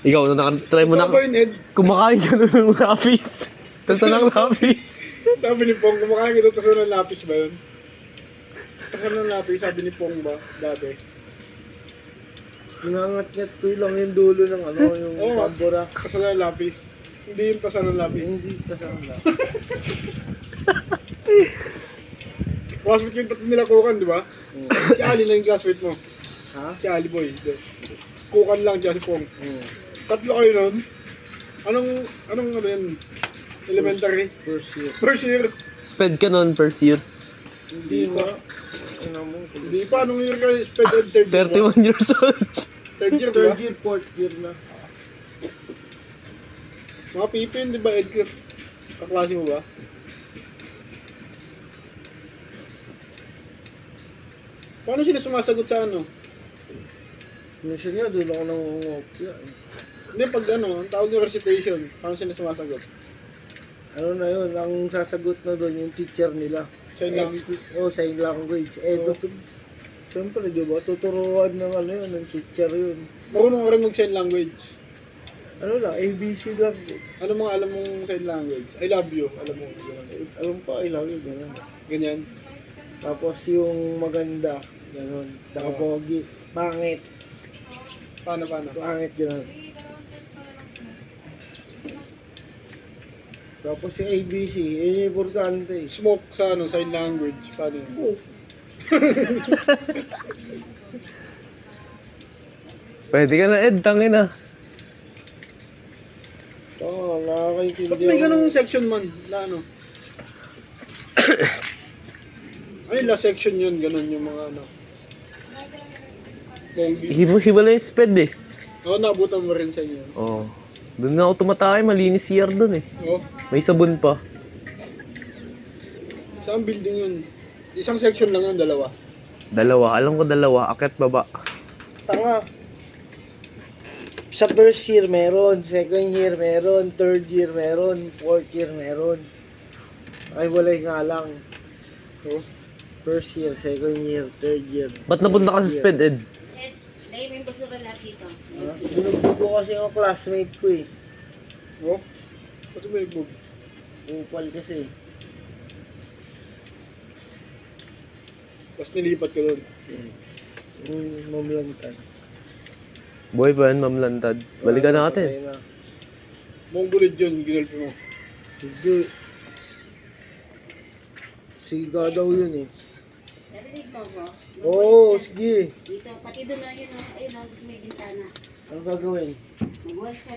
Ikaw, try mo na. Ikaw ba yun, Ed? Kumakain ka nun ng lapis. Tasan ng lapis. Sabi ni Pong, kumakain ka doon, tasan ng lapis ba yun? Tasan ng lapis, sabi ni Pong ba, dati? Nangangat-ngat ko lang yung dulo ng ano, yung Oo, pambura. tasan ng lapis. Hindi yung tasan ng lapis. Hindi kasama. Classmate yung tatlo nila Kukan, di ba? Si Ali lang yung classmate mo. Ha? Si Ali Boy. Kukan lang dyan si Pong. Oo. Tatlo kayo nun. Anong ano yun? Elementary? First year. First year? Sped ka nun first year. Hindi pa. ba? Ano mo? Hindi pa. Anong year kayo? Sped Ed? Third year ba? 31 years old. Third year ba? Third year, fourth year na. Mga pipin, di ba Ed? Kaklase mo ba? Paano sila sumasagot sa ano? Minsan nga, doon ako nangungopia. Hindi, pag ano, ang tawag yung recitation, paano sila sumasagot? Ano na yun, ang sasagot na doon yung teacher nila. Sign language. Sign language. Oo. Siyempre, di ba? Tuturuan ng ano yun, ng teacher yun. Marunong ka rin mag-sign language. Ano lang, ABC lang. Ano mga alam mong sign language? I love you. Alam mo. Ganun. Alam pa, I love you, gano'n. Ganyan. Tapos yung maganda, gano'n. Saka Oo. pogi, pangit, Paano? pangit gano'n. Tapos yung ABC, yun yung importante. Smoke sa ano, sign language. Paano yun? Oh, Pwede ka na, Ed. Tangin na. nakakaintindi Ba't may ako. ganung section man? Na ano? Ay, last section yun. Ganun yung mga ano. Pogi. Hiba na yung sped eh. Oo, naabutan mo rin sa inyo. Oo. Doon na ako tumatay. Malinis CR doon eh. Oo. May sabon pa. Saan building yun? Isang section lang yun, dalawa. Dalawa. Alam ko dalawa. Akyat baba. Tanga. Sa first year meron, second year meron, third year meron, fourth year meron. Ay, walay nga lang. Oo. First year, second year, third year. Ba't napunta ka sa sped, Ed? Ed, dahil may basura lahat dito. Binugbog ko kasi yung classmate ko eh. Oo? Ba't may bug? Upal kasi. Tapos nilipat ka doon. Yung mamlantan. Boy pa yan, mamlantad. Balikan natin. Patay na. Mongolid yun, ginulpi mo. Hindi. Siga daw yun eh. Narinig mo ko? Oo, sige. Dito, pati doon na yun, ayun, may bintana. Ano gagawin? Mag-wash ka